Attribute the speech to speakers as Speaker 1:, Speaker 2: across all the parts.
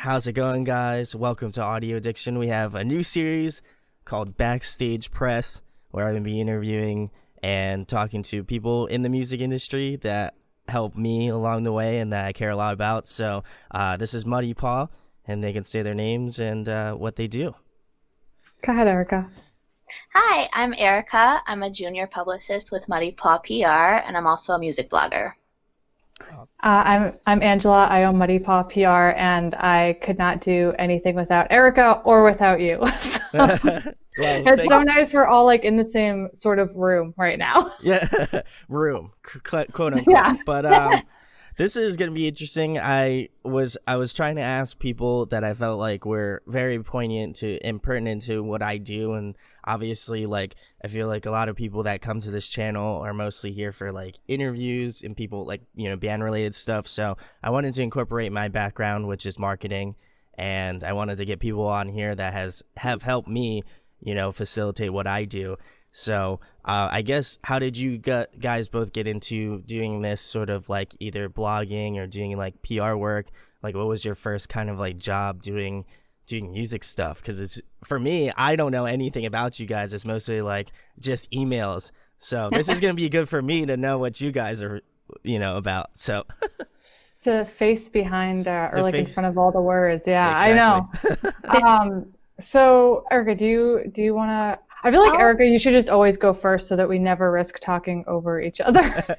Speaker 1: How's it going, guys? Welcome to Audio Addiction. We have a new series called Backstage Press, where I'm going to be interviewing and talking to people in the music industry that help me along the way and that I care a lot about. So this is Muddy Paw, and they can say their names and what they do.
Speaker 2: Go ahead, Erica.
Speaker 3: Hi, I'm Erica. I'm a junior publicist with Muddy Paw PR, and I'm also a music blogger.
Speaker 2: I'm Angela. I own Muddy Paw PR, and I could not do anything without Erica or without you. It's so nice we're all like in the same sort of room right now.
Speaker 1: Yeah, room, quote unquote.
Speaker 2: Yeah.
Speaker 1: But this is gonna be interesting. I was trying to ask people that I felt like were very poignant to and pertinent to what I do, and obviously, like, I feel like a lot of people that come to this channel are mostly here for like interviews and people like, band related stuff. So I wanted to incorporate my background, which is marketing, and I wanted to get people on here that have helped me, facilitate what I do. So I guess, how did you guys both get into doing this sort of like either blogging or doing like PR work? Like, what was your first kind of like job doing music stuff? Because it's, for me, I don't know anything about you guys. It's mostly like just emails. So this is going to be good for me to know what you guys are, about. So
Speaker 2: It's a face behind or like in front of all the words. Yeah,
Speaker 1: exactly.
Speaker 2: I know. So Erica, do you want to? I feel like Erica, you should just always go first so that we never risk talking over each other.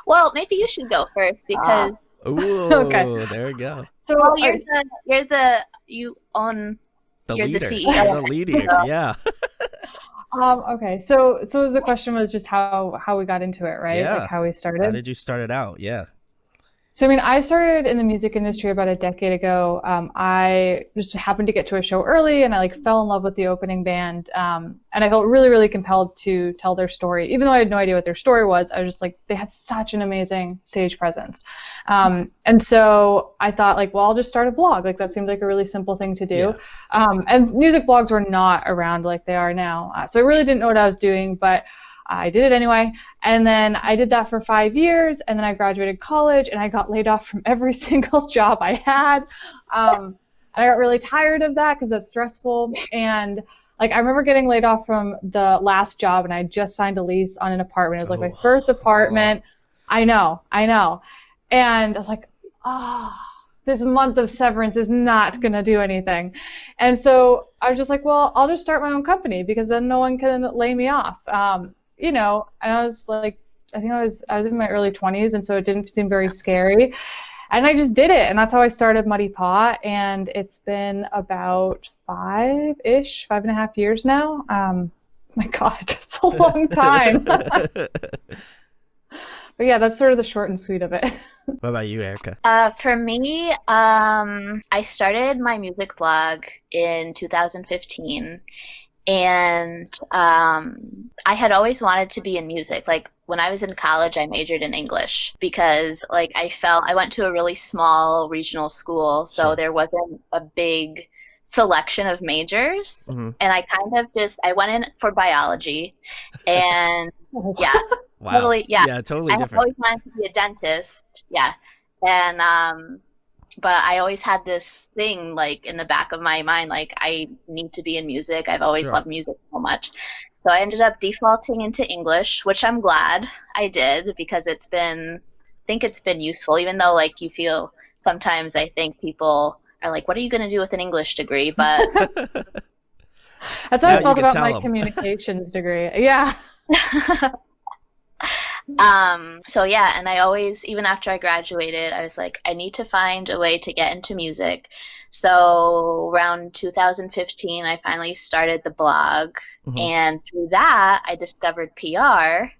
Speaker 3: Well, maybe you should go first because.
Speaker 1: Ooh,
Speaker 2: Okay.
Speaker 1: There we go.
Speaker 2: So
Speaker 3: you're the CEO.
Speaker 1: The leader, yeah.
Speaker 2: Okay. So the question was just how we got into it, right?
Speaker 1: Yeah.
Speaker 2: Like how we started.
Speaker 1: How did you start it out? Yeah.
Speaker 2: So, I started in the music industry about a decade ago. I just happened to get to a show early, and I fell in love with the opening band. And I felt really, really compelled to tell their story. Even though I had no idea what their story was, I was just like, they had such an amazing stage presence. And so I thought, well, I'll just start a blog. That seemed like a really simple thing to do.
Speaker 1: Yeah.
Speaker 2: And music blogs were not around like they are now. So I really didn't know what I was doing, but I did it anyway, and then I did that for 5 years, and then I graduated college, and I got laid off from every single job I had. And I got really tired of that because that's stressful, and I remember getting laid off from the last job, and I just signed a lease on an apartment. It was my first apartment. I know, and I was like, this month of severance is not going to do anything. And so I was just like, well, I'll just start my own company because then no one can lay me off. And I was like, I think I was in my early 20s, and so it didn't seem very scary. And I just did it, and that's how I started Muddy Paw, and it's been about 5.5 years now. My God, it's a long time. But yeah, that's sort of the short and sweet of it.
Speaker 1: What about you, Erica?
Speaker 3: For me, I started my music blog in 2015. And I had always wanted to be in music. When I was in college, I majored in English because I went to a really small regional school, so
Speaker 1: Sure.
Speaker 3: there wasn't a big selection of majors.
Speaker 1: Mm-hmm.
Speaker 3: And I went in for biology, and yeah,
Speaker 1: Wow.
Speaker 3: totally, yeah.
Speaker 1: Yeah, totally
Speaker 3: I
Speaker 1: different.
Speaker 3: always wanted to be a dentist, yeah. And but I always had this thing in the back of my mind, I need to be in music. I've always
Speaker 1: Sure.
Speaker 3: loved music so much. So I ended up defaulting into English, which I'm glad I did because I think it's been useful, even though you feel sometimes I think people are like, what are you going to do with an English degree? But
Speaker 2: That's how
Speaker 1: Now
Speaker 2: I
Speaker 1: you
Speaker 2: felt
Speaker 1: can
Speaker 2: about
Speaker 1: tell
Speaker 2: my
Speaker 1: 'em.
Speaker 2: communications degree. Yeah.
Speaker 3: So yeah, and I always, even after I graduated, I was like, I need to find a way to get into music. So around 2015, I finally started the blog,
Speaker 1: Mhm.
Speaker 3: and through that, I discovered PR,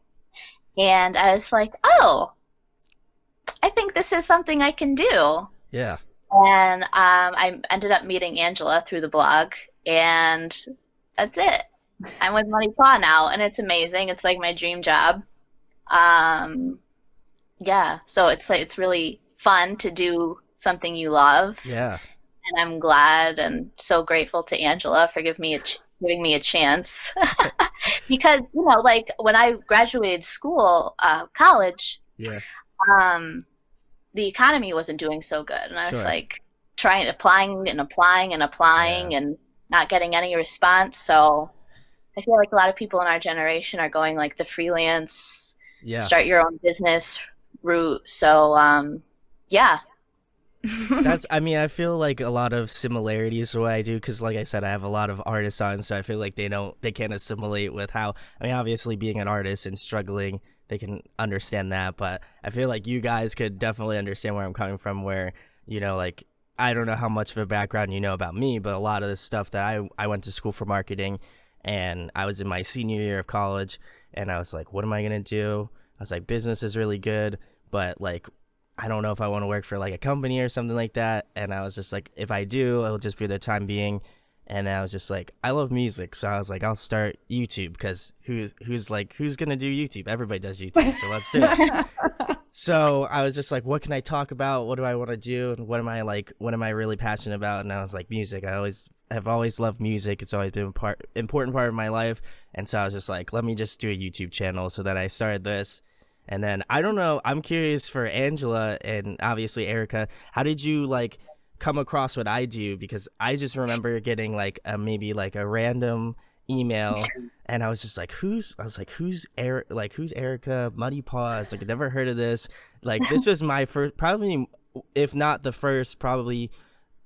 Speaker 3: and I was like, oh, I think this is something I can do.
Speaker 1: Yeah.
Speaker 3: And I ended up meeting Angela through the blog, and that's it. I'm with Muddy Paw now, and it's amazing. It's like my dream job. Yeah, so it's really fun to do something you love,
Speaker 1: Yeah.
Speaker 3: and I'm glad and so grateful to Angela for giving me a chance. Because, when I graduated college,
Speaker 1: Yeah.
Speaker 3: the economy wasn't doing so good, and I was
Speaker 1: Sure.
Speaker 3: trying applying and applying and applying
Speaker 1: Yeah.
Speaker 3: and not getting any response. So I feel like a lot of people in our generation are going like the freelance,
Speaker 1: Yeah.
Speaker 3: start your own business route. So yeah.
Speaker 1: I mean, I feel like a lot of similarities to what I do because, like I said, I have a lot of artists on, so I feel like they can't assimilate with how, I mean, obviously being an artist and struggling, they can understand that, but I feel like you guys could definitely understand where I'm coming from, where, like, I don't know how much of a background you know about me, but a lot of the stuff that I went to school for marketing, and I was in my senior year of college, and I was like, what am I going to do? I was like, business is really good, but, like, I don't know if I want to work for like a company or something like that. And I was just like, if I do, it'll just be the time being. And then I was just like, I love music, so I was like, I'll start YouTube because who's gonna do YouTube? Everybody does YouTube, so let's do it. So I was just like, what can I talk about? What do I want to do? And what am I really passionate about? And I was like, music. Have always loved music. It's always been important part of my life. And so I was just like, let me just do a YouTube channel. So then I started this. And then I don't know, I'm curious for Angela and obviously Erica, how did you like come across what I do? Because I just remember getting like maybe like a random email, and I was just like, who's Erica? Muddy Paw? I was like, I've never heard of this. Like, this was my first, probably, if not the first, probably,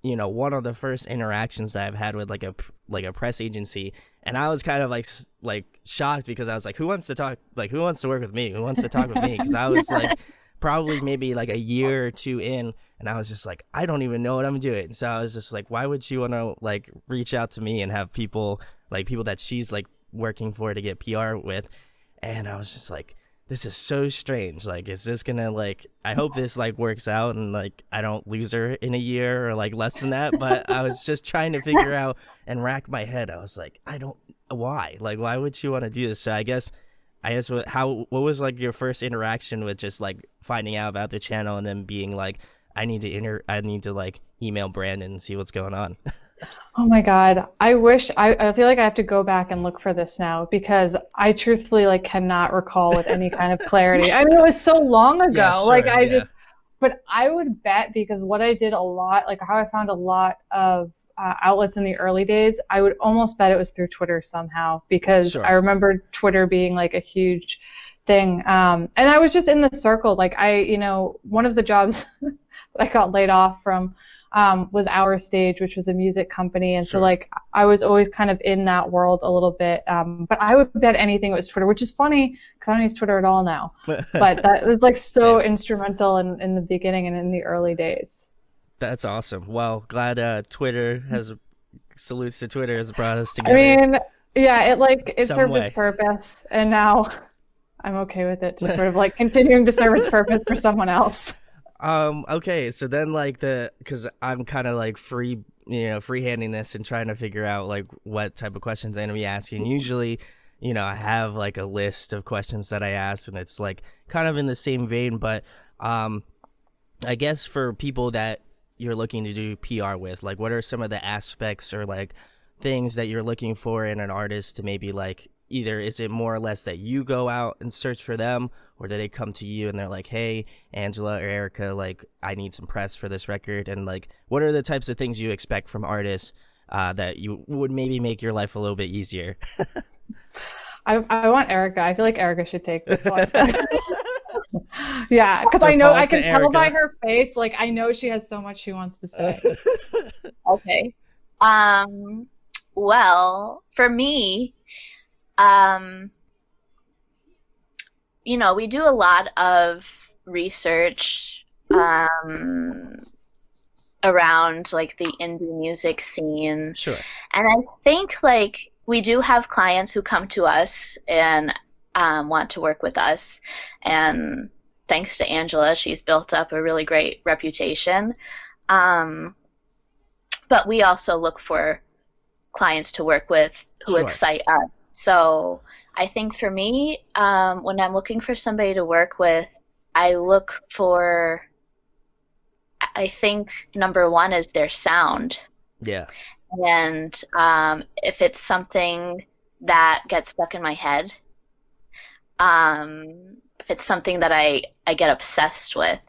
Speaker 1: one of the first interactions that I've had with like a press agency. And I was kind of like shocked because I was like, who wants to talk? Like, who wants to work with me? Who wants to talk with me? Because I was like probably maybe like a year or two in, and I was just like, I don't even know what I'm doing. So I was just like, why would she want to like reach out to me and have people that she's like working for to get PR with? And I was just like, this is so strange. Like, is this gonna like, I hope this like works out and like I don't lose her in a year or like less than that. But I was just trying to figure out and rack my head. I was like, why would she want to do this? So I guess what was like your first interaction with just like finding out about the channel and then being like, I need to like email Brandon and see what's going on.
Speaker 2: Oh my God. I feel like I have to go back and look for this now because I truthfully like cannot recall with any kind of clarity. I mean, it was so long ago.
Speaker 1: Yeah, sure,
Speaker 2: like
Speaker 1: yeah.
Speaker 2: but I would bet because what I did a lot, like how I found a lot of outlets in the early days, I would almost bet it was through Twitter somehow because
Speaker 1: Sure.
Speaker 2: I remember Twitter being like a huge thing. And I was just in the circle. Like one of the jobs that I got laid off from was Our Stage, which was a music company. And
Speaker 1: Sure.
Speaker 2: so like I was always kind of in that world a little bit. But I would bet anything it was Twitter, which is funny because I don't use Twitter at all now. But that was like so instrumental in the beginning and in the early days.
Speaker 1: That's awesome. Well, glad salutes to Twitter has brought us together.
Speaker 2: I mean, yeah, it
Speaker 1: Some
Speaker 2: served
Speaker 1: way.
Speaker 2: its purpose, and now I'm okay with it, just sort of like continuing to serve its purpose for someone else.
Speaker 1: Okay, so then like because I'm kind of like freehanding this and trying to figure out like what type of questions I'm gonna be asking. Usually, I have like a list of questions that I ask, and it's like kind of in the same vein, but I guess for people that you're looking to do PR with, like what are some of the aspects or like things that you're looking for in an artist to maybe like, either is it more or less that you go out and search for them, or do they come to you and they're like, hey, Angela or Erica, like I need some press for this record? And like, what are the types of things you expect from artists that you would maybe make your life a little bit easier?
Speaker 2: I want Erica. I feel like Erica should take this one. Yeah, because I can tell by her face, like I know she has so much she wants to say.
Speaker 3: Okay. Well, for me, we do a lot of research around like the indie music scene.
Speaker 1: Sure.
Speaker 3: And I think like we do have clients who come to us and want to work with us. And thanks to Angela, she's built up a really great reputation. But we also look for clients to work with who
Speaker 1: Sure.
Speaker 3: excite us. So I think for me, when I'm looking for somebody to work with, I think number one is their sound.
Speaker 1: Yeah.
Speaker 3: And if it's something that gets stuck in my head, if it's something that I get obsessed with,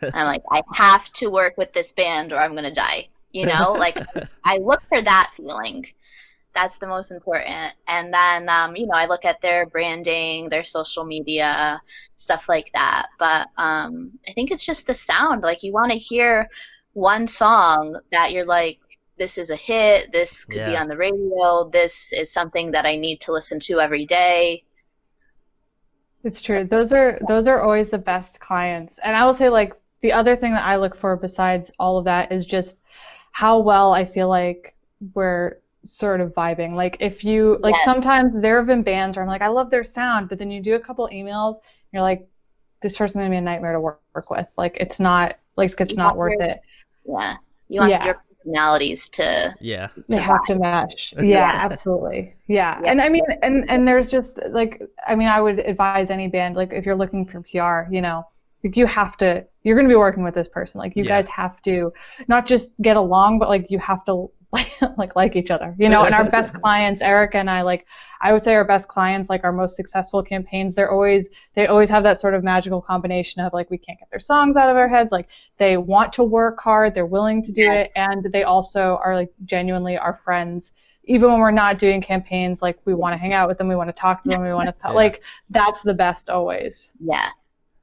Speaker 3: I'm like, I have to work with this band or I'm going to die. you know, like I look for that feeling. That's the most important. And then, you know, I look at their branding, their social media, stuff like that. But I think it's just the sound. Like you want to hear one song that you're like, this is a hit. This could be
Speaker 1: Yeah.
Speaker 3: on the radio. This is something that I need to listen to every day.
Speaker 2: It's true. Those are always the best clients. And I will say like the other thing that I look for besides all of that is just how well I feel like we're sort of vibing. Like if you like
Speaker 3: Yes.
Speaker 2: sometimes there have been bands where I'm like, I love their sound, but then you do a couple emails and you're like, this person's gonna be a nightmare to work with. Like it's not worth it.
Speaker 3: Yeah. You want
Speaker 2: Yeah.
Speaker 3: your personalities to
Speaker 1: Yeah.
Speaker 2: They have to match. Yeah, absolutely. Yeah. And I mean, and there's just like, I mean, I would advise any band, like if you're looking for PR, you know, like you're going to be working with this person. Like you guys have to not just get along, but like you have to like each other, you know. And our best clients, Erica and I would say our best clients, like our most successful campaigns, they always have that sort of magical combination of like we can't get their songs out of our heads, like they want to work hard, they're willing to do it, and they also are like genuinely our friends. Even when we're not doing campaigns, like we want to hang out with them, we want to talk to them, we want to like that's the best always.
Speaker 3: Yeah.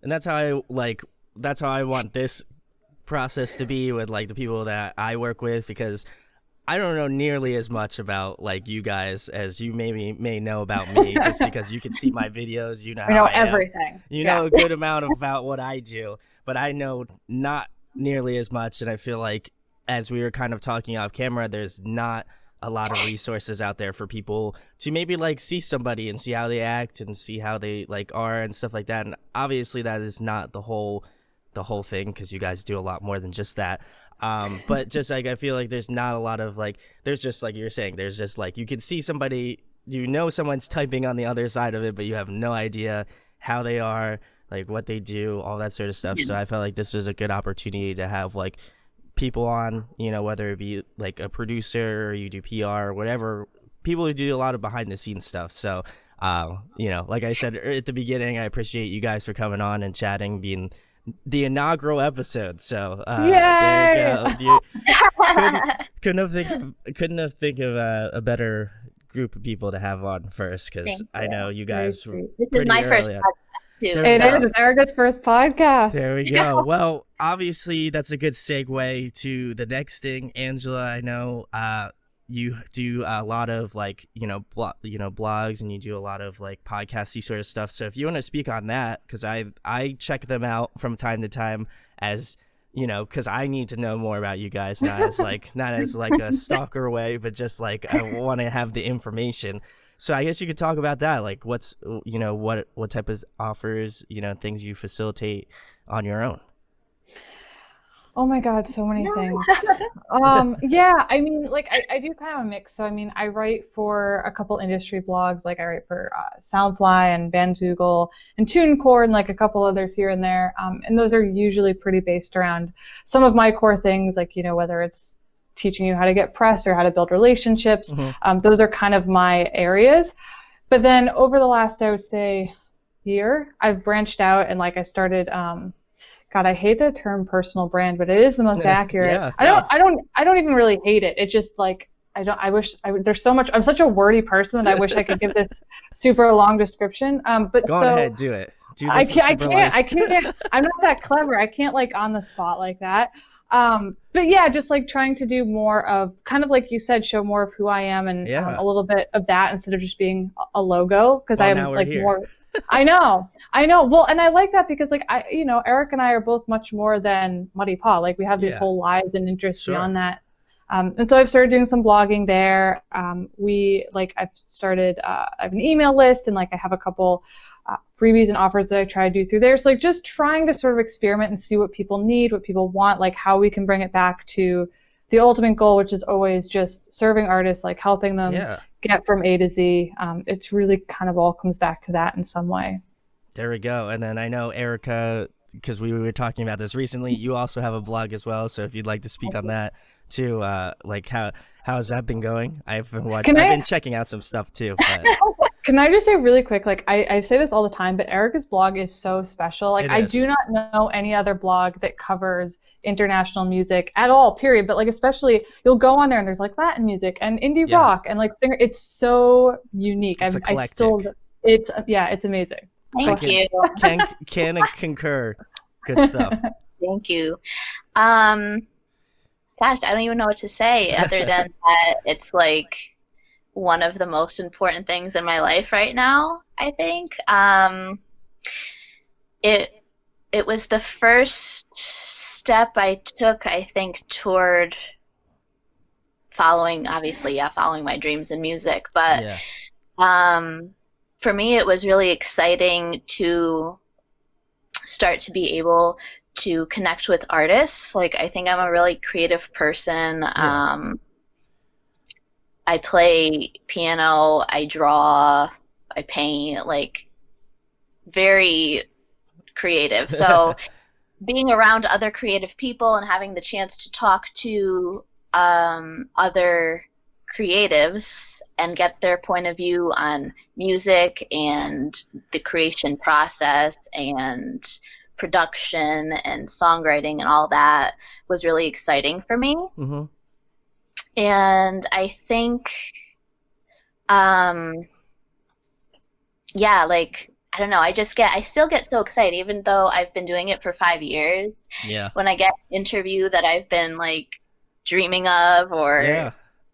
Speaker 1: And that's how I want this process to be with like the people that I work with, because I don't know nearly as much about like you guys as you may know about me, just because you can see my videos, you know how
Speaker 2: We know
Speaker 1: I am.
Speaker 2: everything.
Speaker 1: You know a good amount about what I do, but I know not nearly as much. And I feel like, as we were kind of talking off camera, there's not a lot of resources out there for people to maybe like see somebody and see how they act and see how they like are and stuff like that. And obviously that is not the whole thing, because you guys do a lot more than just that. But just like I feel like there's not a lot of like, there's just like you're saying, there's just like you can see somebody, you know, someone's typing on the other side of it, but you have no idea how they are, like what they do, all that sort of stuff. So I felt like this was a good opportunity to have like people on, you know, whether it be like a producer or you do PR or whatever, people who do a lot of behind the scenes stuff. So you know, like I said at the beginning, I appreciate you guys for coming on and chatting, being the inaugural episode. So there you go. Couldn't have think of a better group of people to have on first, because I know you guys were
Speaker 3: This is
Speaker 1: pretty
Speaker 3: my first
Speaker 1: early on.
Speaker 3: podcast too.
Speaker 1: There
Speaker 2: It
Speaker 1: we go.
Speaker 2: is. It's Erica's first podcast.
Speaker 1: There we go. Well, obviously that's a good segue to the next thing. Angela, I know you do a lot of like, blogs, and you do a lot of like podcasty sort of stuff. So if you want to speak on that, because I check them out from time to time, as you know, because I need to know more about you guys, not as like a stalker way, but just like I want to have the information. So I guess you could talk about that, like what's, what type of offers, things you facilitate on your own.
Speaker 2: Oh my God, so many things. Yeah, I mean, like I do kind of a mix. So I mean, I write for a couple industry blogs, like I write for Soundfly and Bandzoogle and TuneCore and like a couple others here and there. And those are usually pretty based around some of my core things, like, whether it's teaching you how to get press or how to build relationships. Those are kind of my areas. But then over the last, I would say, year, I've branched out and like I started God, I hate the term personal brand, but it is the most accurate.
Speaker 1: Yeah,
Speaker 2: I don't even really hate it. It's just like there's so much. I'm such a wordy person that I wish I could give this super long description. But
Speaker 1: Go ahead, do it.
Speaker 2: I can't. I'm not that clever. I can't like on the spot like that. But yeah, just like trying to do more of kind of like you said, show more of who I am and a little bit of that instead of just being a logo, because I'm like more. I know. Well, and I like that because like Eric and I are both much more than Muddy Paw. Like we have these whole lives and interests beyond that. And so I've started doing some blogging there. I've started, I have an email list, and like I have a couple freebies and offers that I try to do through there. So like just trying to sort of experiment and see what people need, what people want, like how we can bring it back to the ultimate goal, which is always just serving artists, like helping them get from A to Z. It's really kind of all comes back to that in some way.
Speaker 1: There we go. And then I know Erica, because we were talking about this recently, you also have a blog as well. So if you'd like to speak on that too, like how has that been going? I've been checking out some stuff too. But...
Speaker 2: Can I just say really quick, like I say this all the time, but Erica's blog is so special. Like
Speaker 1: It
Speaker 2: I
Speaker 1: is.
Speaker 2: do not know any other blog that covers international music at all, period. But like especially you'll go on there and there's like Latin music and indie
Speaker 1: Yeah.
Speaker 2: rock and like singer. It's so unique.
Speaker 1: It's
Speaker 2: I still,
Speaker 1: eclectic.
Speaker 2: it's yeah, it's amazing.
Speaker 3: Thank you.
Speaker 1: Can concur. Good stuff.
Speaker 3: Thank you. Gosh, I don't even know what to say other than that it's like one of the most important things in my life right now, I think. It was the first step I took, I think, toward following, obviously, yeah, following my dreams in music. But
Speaker 1: Yeah.
Speaker 3: for me, it was really exciting to start to be able to connect with artists. Like, I think I'm a really creative person.
Speaker 1: Yeah.
Speaker 3: I play piano, I draw, I paint, like very creative. So being around other creative people and having the chance to talk to other creatives and get their point of view on music and the creation process and production and songwriting and all that was really exciting for me.
Speaker 1: Mm-hmm.
Speaker 3: And I think, yeah, like, I don't know, I still get so excited, even though I've been doing it for 5 years.
Speaker 1: Yeah.
Speaker 3: When I get an interview that I've been, like, dreaming of, or
Speaker 1: Yeah.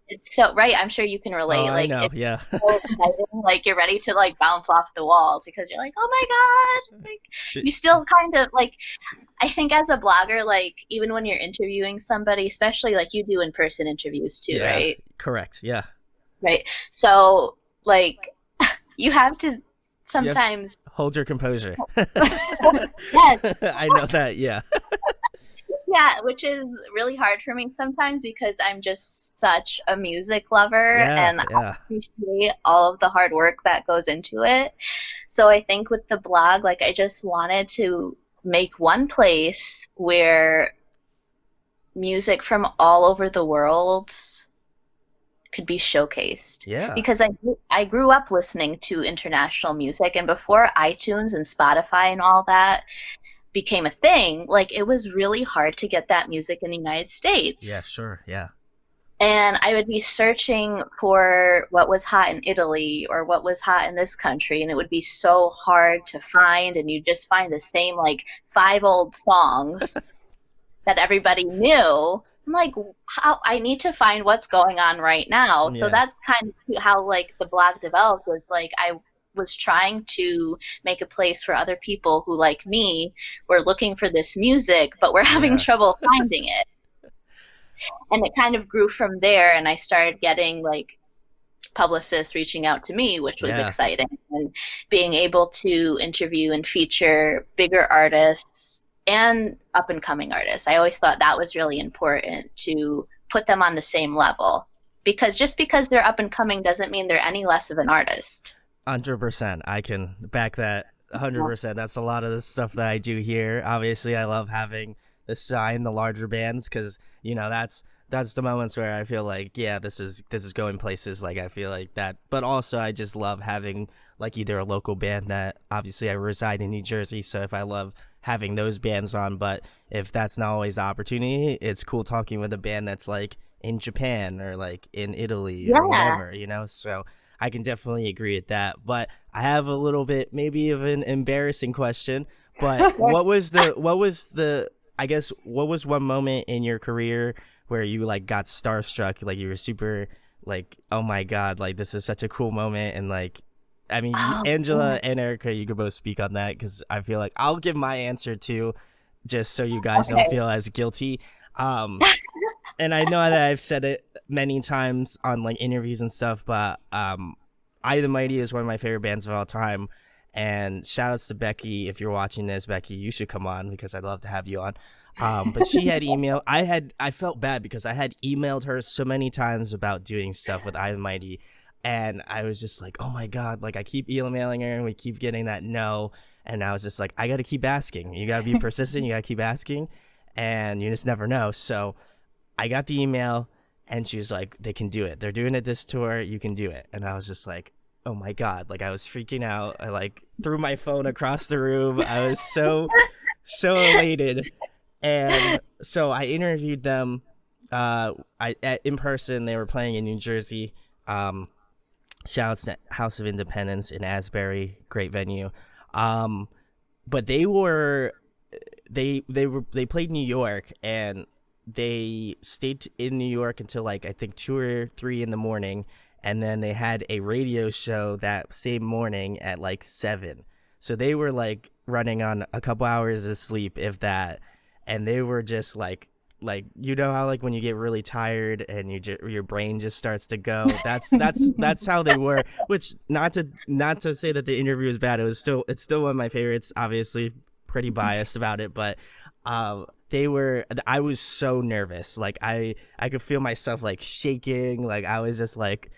Speaker 3: it's so, right, I'm sure you can relate.
Speaker 1: Oh, I
Speaker 3: Like,
Speaker 1: know.
Speaker 3: it's
Speaker 1: Yeah.
Speaker 3: so exciting, like, you're ready to, like, bounce off the walls because you're like, oh my God, like, you still kind of, like, I think as a blogger, like, even when you're interviewing somebody, especially like you do in-person interviews too,
Speaker 1: Yeah.
Speaker 3: right?
Speaker 1: Correct. Yeah.
Speaker 3: Right. So, like, you have to
Speaker 1: You have
Speaker 3: sometimes,
Speaker 1: hold your composure.
Speaker 3: yes,
Speaker 1: I know that. Yeah.
Speaker 3: yeah, which is really hard for me sometimes because I'm just such a music lover
Speaker 1: Yeah.
Speaker 3: and I
Speaker 1: Yeah.
Speaker 3: appreciate all of the hard work that goes into it. So I think with the blog, like, I just wanted to make one place where music from all over the world could be showcased.
Speaker 1: Yeah.
Speaker 3: Because I grew up listening to international music, and before iTunes and Spotify and all that became a thing, like, it was really hard to get that music in the United States.
Speaker 1: Yeah. Sure. Yeah.
Speaker 3: And I would be searching for what was hot in Italy or what was hot in this country, and it would be so hard to find, and you just find the same, like, 5 old songs that everybody knew. I'm like, how I need to find what's going on right now. So
Speaker 1: Yeah.
Speaker 3: that's kind of how, like, the blog developed, was like I was trying to make a place for other people who, like me, were looking for this music, but were having
Speaker 1: Yeah.
Speaker 3: trouble finding it. And it kind of grew from there, and I started getting, like, publicists reaching out to me, which was
Speaker 1: Yeah.
Speaker 3: exciting, and being able to interview and feature bigger artists and up and coming artists. I always thought that was really important, to put them on the same level, because just because they're up and coming doesn't mean they're any less of an artist.
Speaker 1: 100%. I can back that 100%. That's a lot of the stuff that I do here. Obviously, I love having the sign, the larger bands, because that's the moments where I feel like, yeah, this is going places. Like, I feel like that, but also I just love having, like, either a local band that, obviously, I reside in New Jersey, so if I love having those bands on, but if that's not always the opportunity, it's cool talking with a band that's, like, in Japan or, like, in Italy or
Speaker 3: Yeah.
Speaker 1: whatever. So I can definitely agree with that. But I have a little bit maybe of an embarrassing question. But what was one moment in your career where you, like, got starstruck, like, you were super, like, oh my God, like, this is such a cool moment, and, like, I mean,
Speaker 3: Oh,
Speaker 1: Angela
Speaker 3: yeah.
Speaker 1: and Erica, you could both speak on that, because I feel like I'll give my answer too, just so you guys don't
Speaker 3: Okay.
Speaker 1: feel as guilty. And I know that I've said it many times on, like, interviews and stuff, but I the Mighty is one of my favorite bands of all time. And shout outs to Becky. If you're watching this, Becky, you should come on, because I'd love to have you on. But she had emailed. I felt bad because I had emailed her so many times about doing stuff with I the Mighty, and I was just like, oh my God, like, I keep emailing her and we keep getting that no. And I was just like, I got to keep asking. You got to be persistent. You got to keep asking, and you just never know. So I got the email, and she was like, they can do it. They're doing it this tour. You can do it. And I was just like, oh my God, like I was freaking out. I like threw my phone across the room. I was so elated. And so I interviewed them in person. They were playing in New Jersey. Shouts to House of Independence in Asbury, great venue. But they played New York, and they stayed in New York until like I think 2 or 3 in the morning, and then they had a radio show that same morning at like 7. So they were like running on a couple hours of sleep, if that, and they were just like you know how like when you get really tired and your brain just starts to go, that's how they were. Which not to say that the interview was bad, it's still one of my favorites, obviously pretty biased about it, but I was so nervous, like I could feel myself like shaking, like I was just like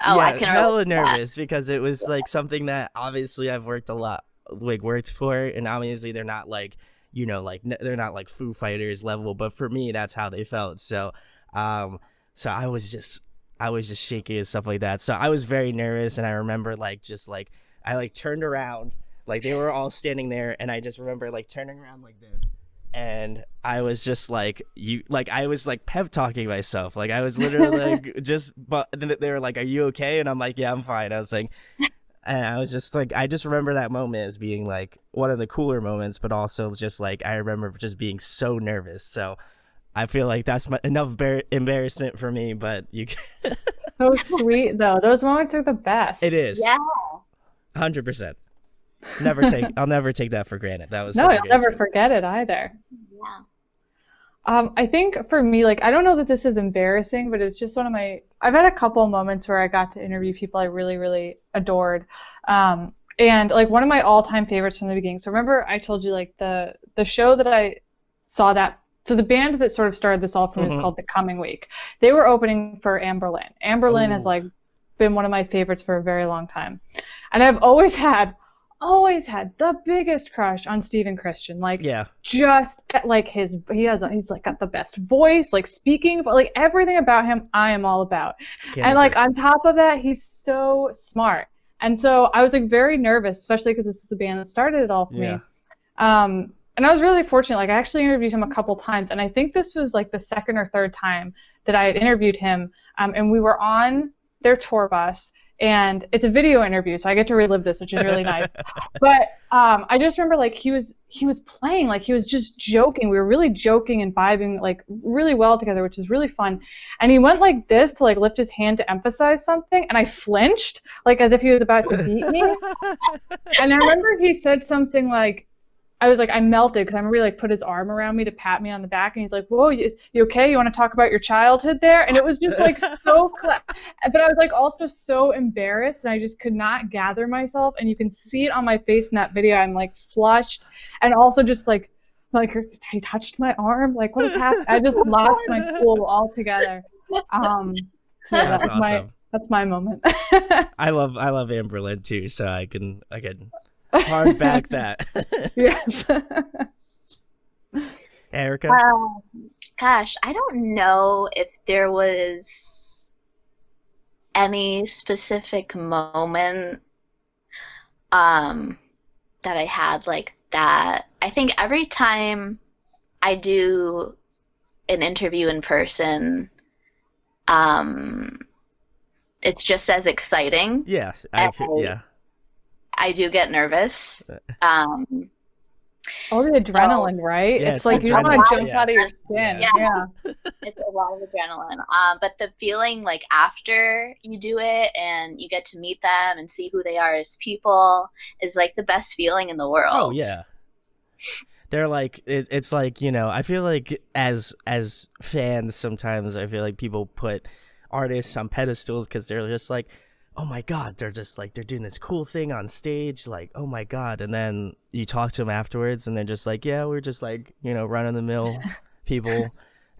Speaker 3: I can
Speaker 1: hella nervous because it was like something that obviously I've worked for, and obviously they're not like, you know, like they're not like Foo Fighters level, but for me that's how they felt. So so I was just shaking and stuff like that. So I was very nervous, and I remember like just like I like turned around, like they were all standing there, and I just remember like turning around like this, and I was just like I was like pep talking myself, like I was literally like but they were like, "Are you okay?" And I'm like, "Yeah, I'm fine." I was like, and I was just like, I just remember that moment as being like one of the cooler moments, but also just like I remember just being so nervous. So I feel like that's enough embarrassment for me, but you
Speaker 2: So sweet though. Those moments are the best.
Speaker 1: It is.
Speaker 3: Yeah.
Speaker 1: 100%. I'll never take that for granted. That was
Speaker 2: No, you'll never forget it either.
Speaker 3: Yeah.
Speaker 2: I think for me, like, I don't know that this is embarrassing, but it's just I've had a couple moments where I got to interview people I really, really adored. And like one of my all-time favorites from the beginning. So remember I told you like the show that I saw so the band that sort of started this all for me is called The Coming Week. They were opening for Amberlynn. Amberlynn has like been one of my favorites for a very long time. And I've always had the biggest crush on Steven Christian. Like, just like he's like got the best voice, like speaking, but like everything about him, I am all about. And like on top of that, he's so smart. And so I was like very nervous, especially because this is the band that started it all for me. And I was really fortunate. Like I actually interviewed him a couple times, and I think this was like the second or third time that I had interviewed him. And we were on their tour bus. And it's a video interview, so I get to relive this, which is really nice. But I just remember, like, he was playing, like, he was just joking. We were really joking and vibing, like, really well together, which was really fun. And he went like this to, like, lift his hand to emphasize something, and I flinched, like, as if he was about to beat me. And I remember he said something like, I melted because I remember he like put his arm around me to pat me on the back, and he's like, "Whoa, you okay? You want to talk about your childhood there?" And it was just like so but I was like also so embarrassed, and I just could not gather myself. And you can see it on my face in that video. I'm like flushed, and also just like he touched my arm. Like what is happening? I just lost my cool altogether. So yeah,
Speaker 1: that's awesome.
Speaker 2: That's my moment.
Speaker 1: I love Amberlynn too, so I can hard back that.
Speaker 2: Yes.
Speaker 1: Erica?
Speaker 3: Gosh, I don't know if there was any specific moment that I had like that. I think every time I do an interview in person, it's just as exciting.
Speaker 1: Yes,
Speaker 3: I do get nervous.
Speaker 2: Oh, the adrenaline, right?
Speaker 1: Yeah,
Speaker 2: it's like you don't want to jump out of your skin.
Speaker 3: Yeah. It's a lot of adrenaline. But the feeling like after you do it and you get to meet them and see who they are as people is like the best feeling in the world.
Speaker 1: Oh, yeah. They're like, it's like, you know, I feel like as fans sometimes I feel like people put artists on pedestals because they're just like, oh my God, they're just like, they're doing this cool thing on stage, like, oh my God. And then you talk to them afterwards and they're just like, yeah, we're just like, you know, run of the mill people.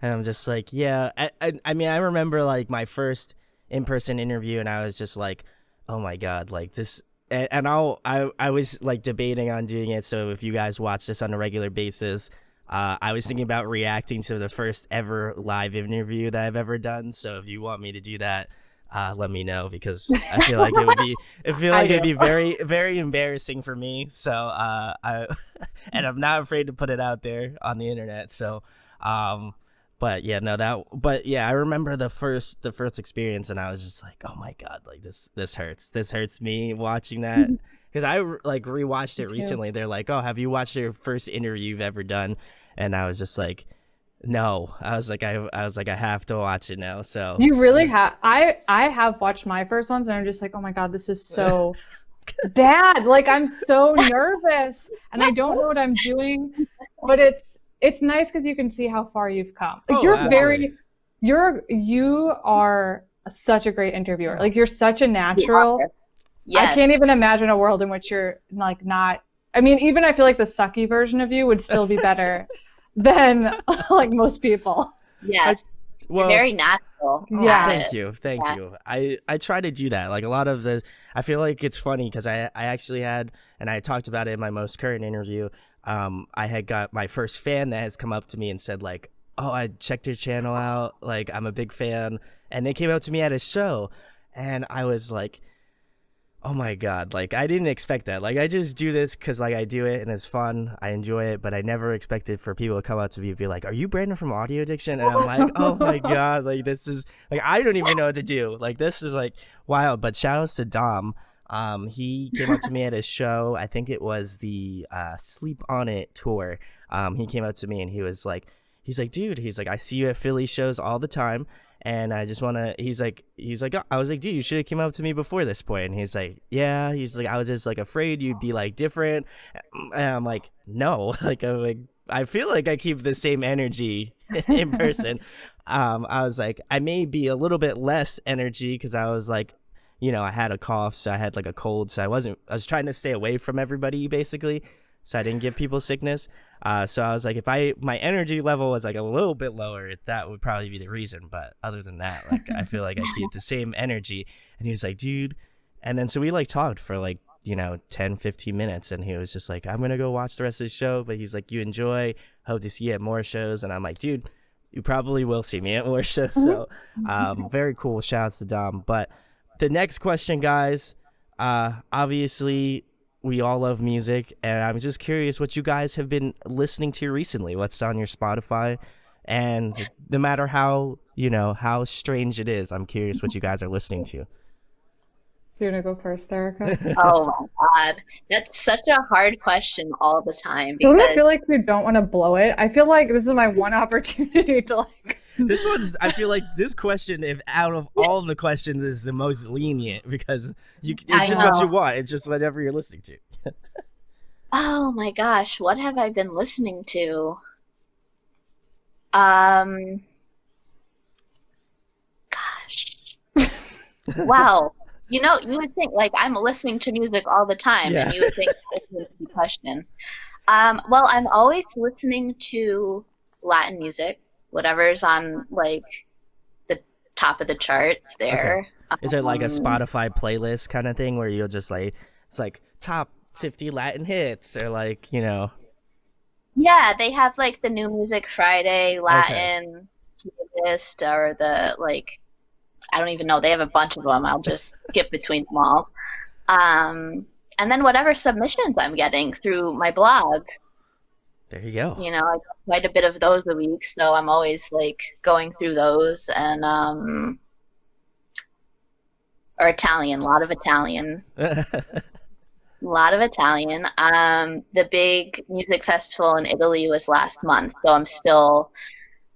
Speaker 1: And I'm just like, yeah. I mean, I remember like my first in-person interview and I was just like, oh my God, like this. And I was like debating on doing it. So if you guys watch this on a regular basis, I was thinking about reacting to the first ever live interview that I've ever done. So if you want me to do that, let me know, because I feel like it'd be very, very embarrassing for me. So I and I'm not afraid to put it out there on the internet. So but yeah, no, but yeah, I remember the first experience, and I was just like, oh my God, like this hurts. This hurts me watching that. Because I like rewatched it recently. They're like, oh, have you watched your first interview you've ever done? And I was just like, no. I was like, I have to watch it now. So
Speaker 2: you really have. I have watched my first ones, and I'm just like, oh my God, this is so bad. Like, I'm so nervous, and I don't know what I'm doing. But it's nice because you can see how far you've come. Like, you are such a great interviewer. Like, you're such a natural. Yes. I can't even imagine a world in which you're like not. I mean, even I feel like the sucky version of you would still be better than like most people.
Speaker 3: Yes. Well, very natural.
Speaker 1: Yeah. Thank you. I try to do that. Like a lot of I feel like it's funny because I actually had, and I talked about it in my most current interview. I had got my first fan that has come up to me and said like, oh, I checked your channel out. Like, I'm a big fan. And they came up to me at a show, and I was like, oh my God, like I didn't expect that. Like I just do this because like I do it and it's fun. I enjoy it, but I never expected for people to come up to me and be like, are you Brandon from Audio Addiction? And I'm like, oh my God, like this is like, I don't even know what to do. Like this is like wild. But shout outs to Dom. He came up to me at his show. I think it was the Sleep On It tour. He came up to me and he's like, dude, I see you at Philly shows all the time. And I just want to, he's like, I was like, dude, you should have came up to me before this point. And he's like, yeah, he's like, I was just like afraid you'd be like different. And I'm like, no, like, I feel like I keep the same energy in person. I was like, I may be a little bit less energy because I was like, you know, I had a cough, so I had like a cold. So I was trying to stay away from everybody basically, so I didn't give people sickness. So I was like, if my energy level was like a little bit lower, that would probably be the reason. But other than that, like, I feel like I keep the same energy. And he was like, dude. And then so we like talked for like, you know, 10, 15 minutes. And he was just like, I'm going to go watch the rest of the show. But he's like, you enjoy. Hope to see you at more shows. And I'm like, dude, you probably will see me at more shows. So very cool. Shouts to Dom. But the next question, guys, obviously, we all love music, and I'm just curious what you guys have been listening to recently. What's on your Spotify? And no matter how, you know, how strange it is, I'm curious what you guys are listening to.
Speaker 2: You're gonna go first, Erica?
Speaker 3: Oh my God, that's such a hard question all the time.
Speaker 2: Doesn't it feel like we don't want to blow it? I feel like this is my one opportunity to like.
Speaker 1: I feel like this question, if out of all the questions, is the most lenient because it's just what you want. It's just whatever you're listening to.
Speaker 3: Oh my gosh, what have I been listening to? Gosh. Wow. You know, you would think like I'm listening to music all the time, and you would think this was the question. Well, I'm always listening to Latin music. Whatever's on like the top of the charts there.
Speaker 1: Okay. Is there like a Spotify playlist kind of thing where you'll just like, it's like top 50 Latin hits or like, you know?
Speaker 3: Yeah, they have like the New Music Friday Latin playlist or the like, I don't even know. They have a bunch of them. I'll just skip between them all. And then whatever submissions I'm getting through my blog.
Speaker 1: There you go.
Speaker 3: You know, I get quite a bit of those a week, so I'm always like going through those and or Italian, a lot of Italian. A lot of Italian. The big music festival in Italy was last month, so I'm still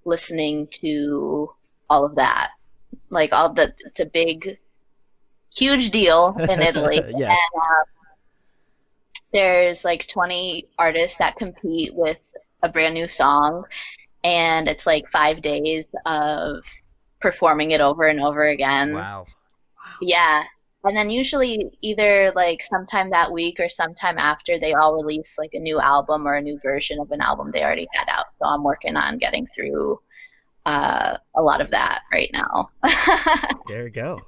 Speaker 3: listening to all of that. Like it's a big, huge deal in Italy.
Speaker 1: Yes.
Speaker 3: And, there's like 20 artists that compete with a brand new song, and it's like 5 days of performing it over and over again.
Speaker 1: Wow.
Speaker 3: Yeah. And then usually either like sometime that week or sometime after, they all release like a new album or a new version of an album they already had out. So I'm working on getting through a lot of that right now.
Speaker 1: There you go.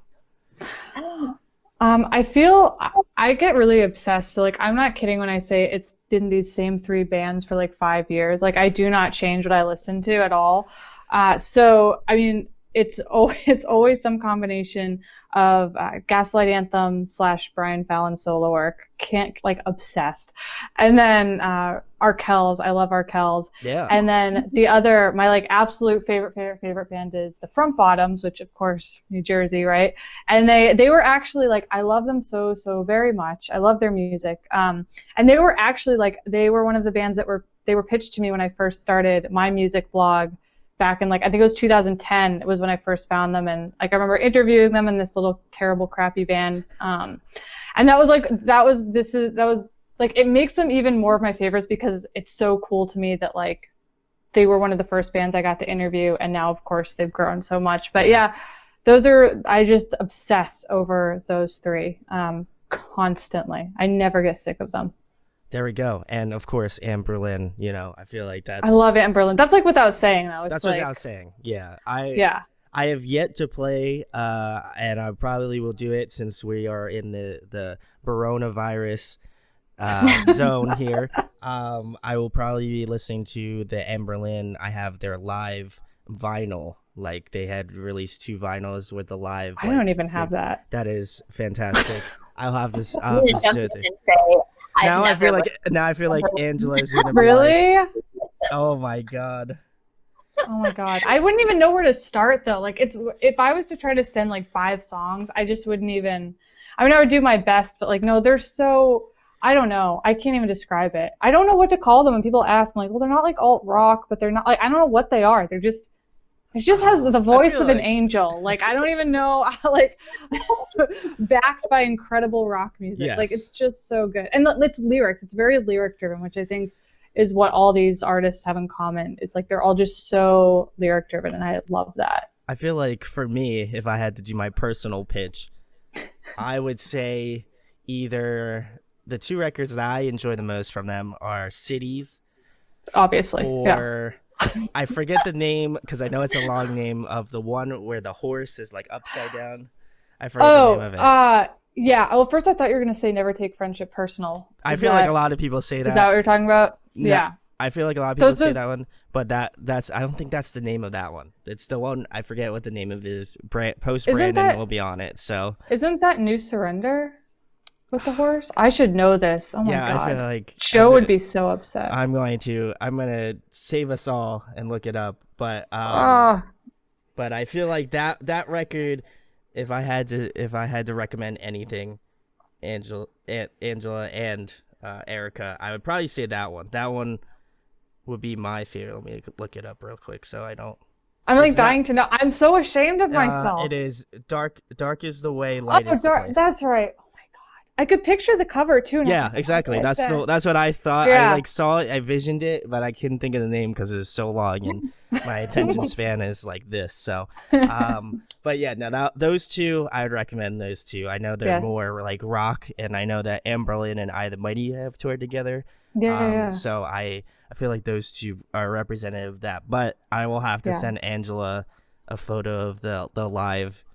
Speaker 2: I feel I get really obsessed. So like, I'm not kidding when I say it's been these same 3 bands for like 5 years. Like, I do not change what I listen to at all. So I mean, it's always some combination of Gaslight Anthem / Brian Fallon solo work. Can't, like, obsessed. And then Arkells. I love Arkells.
Speaker 1: Yeah.
Speaker 2: And then the other, my like absolute favorite band is the Front Bottoms, which of course New Jersey, right? And they were actually like, I love them so very much. I love their music. And they were actually like, they were one of the bands that were pitched to me when I first started my music blog back in, like, I think it was 2010. It was when I first found them, and like I remember interviewing them in this little terrible crappy band. And that was like, it makes them even more of my favorites because it's so cool to me that like they were one of the first bands I got to interview, and now of course they've grown so much. But yeah, I just obsess over those three constantly. I never get sick of them.
Speaker 1: There we go. And of course, Anne Boleyn, you know, I feel like
Speaker 2: I love Anne Boleyn. That's like without saying, though.
Speaker 1: That's
Speaker 2: like,
Speaker 1: without saying. Yeah.
Speaker 2: I
Speaker 1: have yet to play, and I probably will do it since we are in the coronavirus zone here. I will probably be listening to the Anne Boleyn. I have their live vinyl. Like, they had released 2 vinyls with the live.
Speaker 2: I don't even have that.
Speaker 1: That is fantastic. I'll have this. Now I feel like Angela is gonna be
Speaker 2: really.
Speaker 1: Like, oh my god.
Speaker 2: Oh my god. I wouldn't even know where to start though. Like, if I was to try to send like 5 songs, I just wouldn't even. I mean, I would do my best, but like, no, they're so. I don't know. I can't even describe it. I don't know what to call them when people ask. I'm like, well, they're not like alt rock, but they're not like, I don't know what they are. They're just. It just has the voice of an angel. Like, I don't even know, like, backed by incredible rock music.
Speaker 1: Yes.
Speaker 2: Like, it's just so good. And it's lyrics. It's very lyric driven, which I think is what all these artists have in common. It's like they're all just so lyric driven, and I love that.
Speaker 1: I feel like for me, if I had to do my personal pitch, I would say either the 2 records that I enjoy the most from them are Cities.
Speaker 2: Obviously.
Speaker 1: Or... Yeah. I forget the name because I know it's a long name of the one where the horse is like upside down. I forget the name of it.
Speaker 2: Yeah. Well, first I thought you were gonna say Never Take Friendship Personal.
Speaker 1: I feel like a lot of people say that.
Speaker 2: Is that what you're talking about?
Speaker 1: No,
Speaker 2: yeah.
Speaker 1: I feel like a lot of people say that one, but that's I don't think that's the name of that one. It's the one I forget what the name of it is. Post Brandon will be on it. So
Speaker 2: isn't that New Surrender? With the horse? I should know this. Oh my god.
Speaker 1: I feel like
Speaker 2: Joe would be so upset.
Speaker 1: I'm gonna save us all and look it up. But but I feel like that record, if I had to recommend anything, Angela and Erica, I would probably say that one. That one would be my favorite. Let me look it up real quick so I don't.
Speaker 2: I'm like dying to know. I'm so ashamed of myself.
Speaker 1: It is dark is the way, light is the place.
Speaker 2: That's right. I could picture the cover too.
Speaker 1: Yeah, exactly. That's what I thought. Yeah. I like saw it, I visioned it, but I couldn't think of the name because it's so long and my attention span is like this. So, but yeah, no, those 2 I would recommend those 2. I know they're more like rock, and I know that Anne Boleyn and I the Mighty have toured together. Yeah. So I feel like those 2 are representative of that. But I will have to send Angela a photo of the live.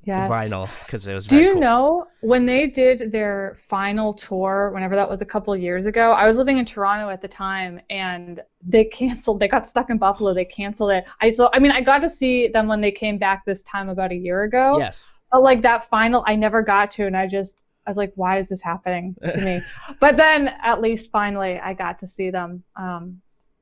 Speaker 1: Yes. Vinyl, because it was very cool. Do you
Speaker 2: know when they did their final tour, whenever that was a couple of years ago, I was living in Toronto at the time, and they got stuck in Buffalo, they canceled it. I got to see them when they came back this time about a year ago.
Speaker 1: Yes.
Speaker 2: But like that final, I never got to, and I was like, why is this happening to me? But then at least finally I got to see them.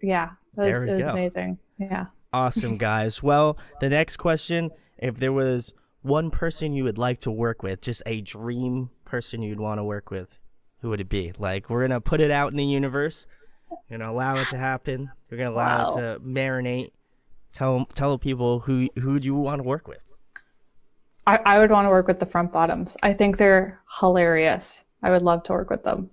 Speaker 2: Yeah, it was amazing. Yeah.
Speaker 1: Awesome, guys. Well, the next question, if there was one person you would like to work with, just a dream person you'd want to work with, who would it be? Like, we're gonna put it out in the universe. We're gonna allow it to happen. We're gonna allow it to marinate. Tell people who do you want to work with?
Speaker 2: I would want to work with the Front Bottoms. I think they're hilarious. I would love to work with them.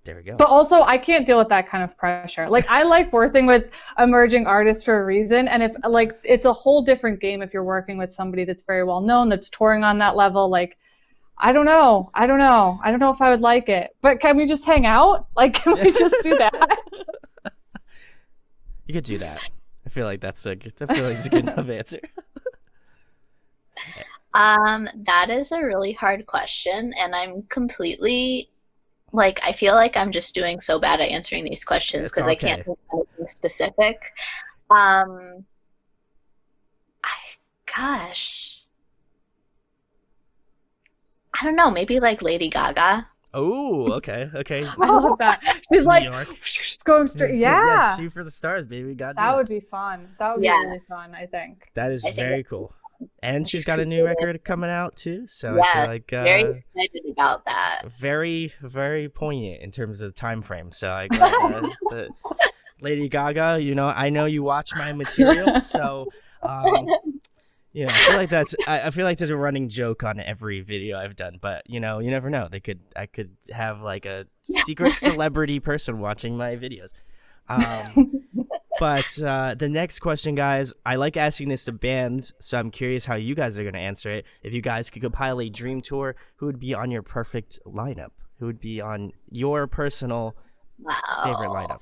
Speaker 1: There we go.
Speaker 2: But also, I can't deal with that kind of pressure. Like, I like working with emerging artists for a reason. And if, like, it's a whole different game if you're working with somebody that's very well known, that's touring on that level. Like, I don't know. I don't know if I would like it. But can we just hang out? Like, can we just do that?
Speaker 1: You could do that. I feel like that's a good enough answer.
Speaker 3: That is a really hard question, and I'm completely. Like, I feel like I'm just doing so bad at answering these questions because I can't think of anything specific. Gosh. I don't know, maybe like Lady Gaga.
Speaker 1: Oh, okay, okay.
Speaker 2: I love that. She's
Speaker 1: New
Speaker 2: like,
Speaker 1: York.
Speaker 2: she's going straight.
Speaker 1: Yeah,
Speaker 2: Yeah.
Speaker 1: shoot for the stars, baby. Gotta do
Speaker 2: That
Speaker 1: it.
Speaker 2: would be fun. That would be
Speaker 3: Yeah.
Speaker 2: really fun, I think.
Speaker 1: That is
Speaker 3: I think
Speaker 1: very cool. And she's
Speaker 3: she's
Speaker 1: got a new
Speaker 3: creative.
Speaker 1: record coming out too, so I feel
Speaker 3: Yeah,
Speaker 1: like
Speaker 3: very excited about that.
Speaker 1: very, very poignant in terms of time frame. So I got the Lady Gaga. You know, I know you watch my material, so you know, I feel like I feel like there's a running joke on every video I've done, but you know, you never know. I could have like a secret celebrity person watching my videos. But the next question, guys, I like asking this to bands, so I'm curious how you guys are going to answer it. If you guys could compile a dream tour, who would be on your perfect lineup? Who would be on your personal favorite
Speaker 3: Wow.
Speaker 1: lineup?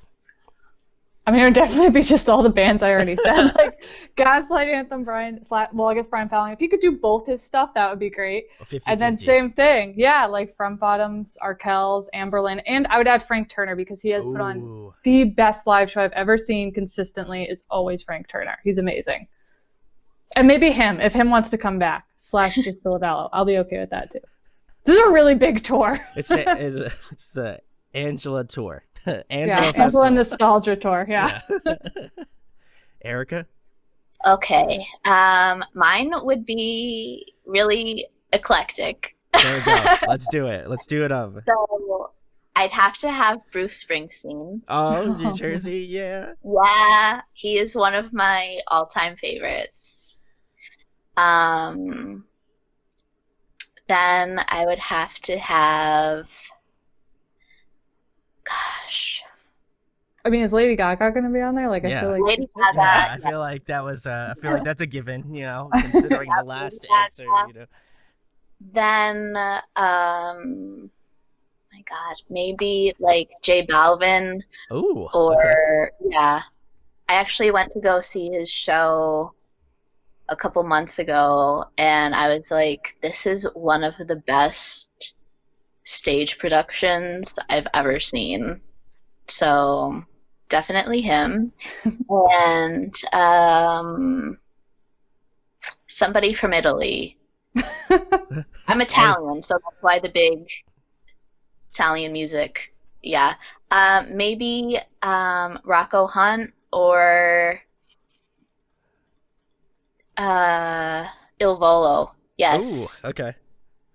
Speaker 2: I mean, it would definitely be just all the bands I already said, like Gaslight Anthem, well, I guess Brian Fallon. If he could do both his stuff, that would be great.
Speaker 1: 50-50.
Speaker 2: And then same thing, yeah, like Front Bottoms, Arkells, Amberlin, and I would add Frank Turner because he has put on
Speaker 1: Ooh.
Speaker 2: the best live show I've ever seen consistently is always Frank Turner. He's amazing. And maybe him, if him wants to come back, / just Bill Avallo. I'll be okay with that too. This is a really big tour.
Speaker 1: It's the Angela tour. Angela
Speaker 2: Yeah,
Speaker 1: Festival.
Speaker 2: Angela Nostalgia Tour, yeah.
Speaker 1: Erica?
Speaker 3: Okay. Mine would be really eclectic.
Speaker 1: There we go. Let's do it. Let's do it up.
Speaker 3: So I'd have to have Bruce Springsteen.
Speaker 1: Oh, New Jersey, yeah.
Speaker 3: Yeah, he is one of my all-time favorites. Then I would have to have, gosh,
Speaker 2: I mean, is Lady Gaga going to be on there? Like,
Speaker 1: Yeah.
Speaker 2: I feel like
Speaker 3: Lady Gaga.
Speaker 1: Yeah, I feel like that was. I feel like that's a given. You know, considering the last answer. You know.
Speaker 3: Then, my God, maybe like J Balvin
Speaker 1: Ooh. Okay.
Speaker 3: or yeah. I actually went to go see his show a couple months ago, and I was like, this is one of the best stage productions I've ever seen. So definitely him. And somebody from Italy. I'm Italian, so that's why the big Italian music. Yeah. Maybe Rocco Hunt or Il Volo. Yes.
Speaker 1: Ooh. Okay.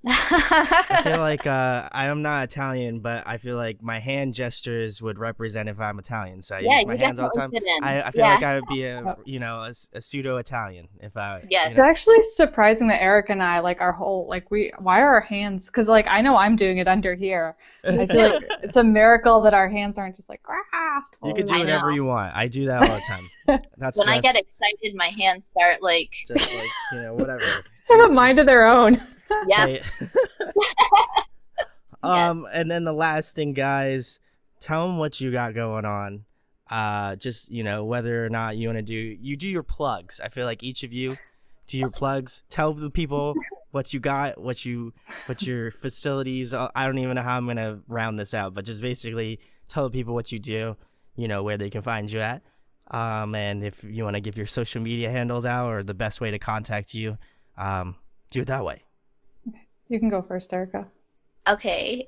Speaker 1: I feel like I am not Italian, but I feel like my hand gestures would represent if I'm Italian. So I
Speaker 3: Yeah,
Speaker 1: use my
Speaker 3: you
Speaker 1: hands all the time.
Speaker 3: definitely fit in.
Speaker 1: I feel
Speaker 3: Yeah.
Speaker 1: like I would be a pseudo Italian if I.
Speaker 3: Yes.
Speaker 1: You
Speaker 2: it's
Speaker 1: know.
Speaker 2: actually surprising that Eric and I, like, our whole, like, why are our hands, because, like, I know I'm doing it under here. I feel like it's a miracle that our hands aren't just like, ah.
Speaker 1: You could do
Speaker 3: I
Speaker 1: whatever
Speaker 3: know.
Speaker 1: you want. I do that all the time. That's
Speaker 3: When I get excited, my hands start like,
Speaker 1: just like whatever.
Speaker 2: They have a mind of their own.
Speaker 3: yeah.
Speaker 1: They- and then the last thing, guys, tell them what you got going on. Just whether or not you want to do your plugs. I feel like each of you do your plugs. Tell the people what you got, what your facilities. I don't even know how I'm gonna round this out, but just basically tell the people what you do. Where they can find you at. And if you want to give your social media handles out or the best way to contact you, do it that way.
Speaker 2: You can go first, Erica.
Speaker 3: Okay.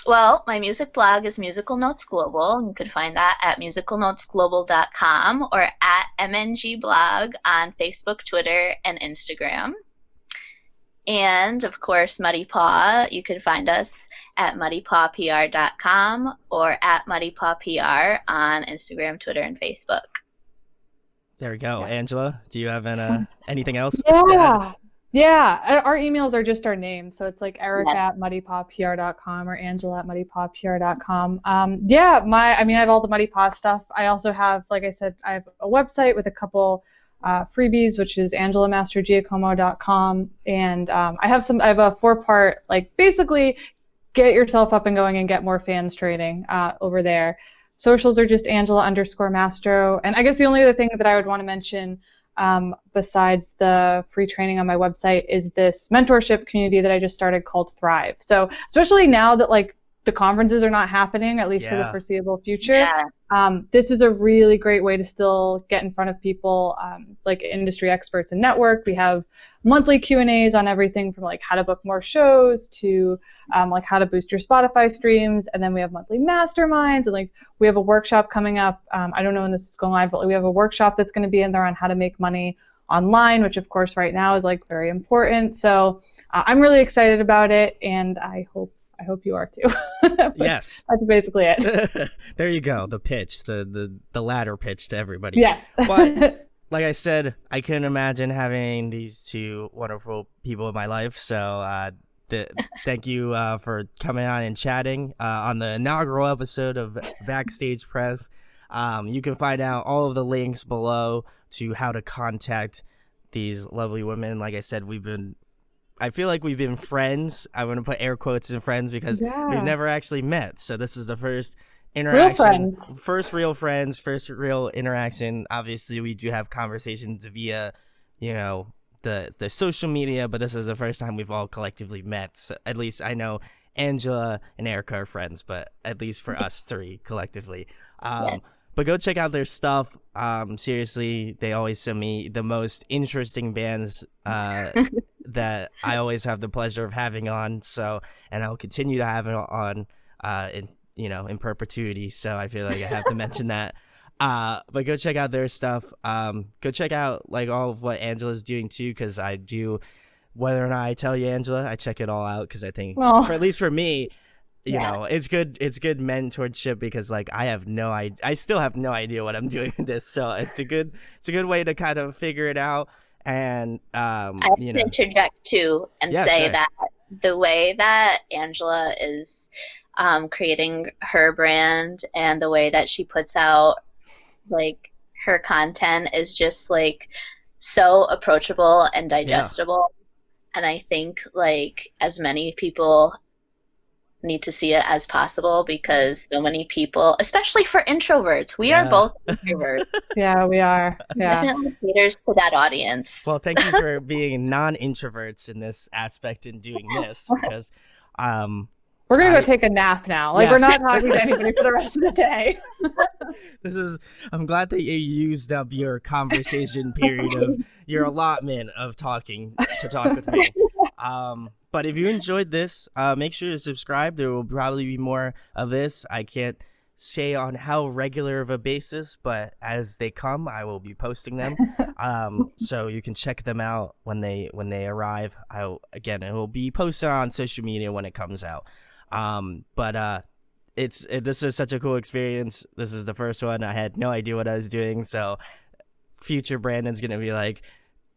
Speaker 3: Well, my music blog is Musical Notes Global. You can find that at musicalnotesglobal.com or at MNG Blog on Facebook, Twitter, and Instagram. And, of course, Muddy Paw. You can find us at muddypawpr.com or at muddypawpr on Instagram, Twitter, and Facebook.
Speaker 1: There we go. Angela, do you have anything else?
Speaker 2: Yeah, our emails are just our names, so it's like Eric
Speaker 3: Yeah.
Speaker 2: at muddypawpr.com or Angela at muddypawpr.com. I have all the Muddy Paw stuff. I also have, like I said, I have a website with a couple freebies, which is angelamastergiacomo.com, and I have a 4-part, like, basically get yourself up and going and get more fans training over there. Socials are just Angela_Mastro, and I guess the only other thing that I would want to mention besides the free training on my website is this mentorship community that I just started called Thrive. So especially now that, like, the conferences are not happening, at least for the foreseeable future.
Speaker 3: Yeah.
Speaker 2: This is a really great way to still get in front of people, like industry experts and network. We have monthly Q&As on everything from like how to book more shows to like how to boost your Spotify streams. And then we have monthly masterminds, and like we have a workshop coming up. I don't know when this is going live, but we have a workshop that's going to be in there on how to make money online, which of course right now is like very important. So I'm really excited about it, and I hope you are too.
Speaker 1: Yes.
Speaker 2: That's basically it.
Speaker 1: There you go. The pitch, the ladder pitch to everybody.
Speaker 2: Yes.
Speaker 1: But like I said, I couldn't imagine having these two wonderful people in my life. So thank you for coming on and chatting on the inaugural episode of Backstage Press. You can find out all of the links below to how to contact these lovely women. Like I said, I feel like we've been friends. I want to put air quotes in friends because we've never actually met. So this is the first interaction. First real friends, first real interaction. Obviously, we do have conversations via, the social media, but this is the first time we've all collectively met. So at least I know Angela and Erica are friends, but at least for us three collectively. But go check out their stuff. Seriously, they always send me the most interesting bands that I always have the pleasure of having on. So, and I'll continue to have it on in perpetuity. So I feel like I have to mention that. But go check out their stuff. Go check out like all of what Angela's doing too, because I do. Whether or not I tell you, Angela, I check it all out because I think, at least for me, you know, it's good mentorship because like I still have no idea what I'm doing with this, so it's a good way to kind of figure it out. And
Speaker 3: I have to interject too and say that the way that Angela is creating her brand and the way that she puts out like her content is just like so approachable and digestible. And I think like as many people need to see it as possible because so many people, especially for introverts, we are both introverts.
Speaker 2: Yeah, we are. Yeah.
Speaker 3: Definitely caters to that audience.
Speaker 1: Well, thank you for being non-introverts in this aspect and doing this because
Speaker 2: we're gonna go take a nap now. Like we're not talking to anybody for the rest of the day.
Speaker 1: I'm glad that you used up your conversation period of your allotment of talk with me. But if you enjoyed this, make sure to subscribe. There will probably be more of this. I can't say on how regular of a basis, but as they come, I will be posting them. So you can check them out when they arrive. It will be posted on social media when it comes out. But this is such a cool experience. This is the first one. I had no idea what I was doing. So future Brandon's gonna be like,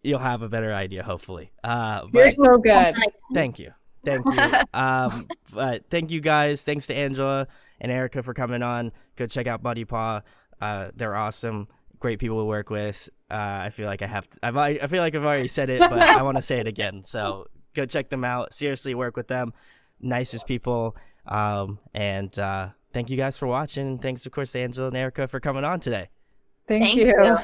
Speaker 1: you'll have a better idea, hopefully.
Speaker 2: You're so good.
Speaker 1: Thank you. But thank you guys. Thanks to Angela and Erica for coming on. Go check out Muddy Paw. They're awesome. Great people to work with. I feel like I've already said it, but I want to say it again. So go check them out. Seriously, work with them. Nicest people. And thank you guys for watching. Thanks, of course, to Angela and Erica for coming on today.
Speaker 2: Thank you.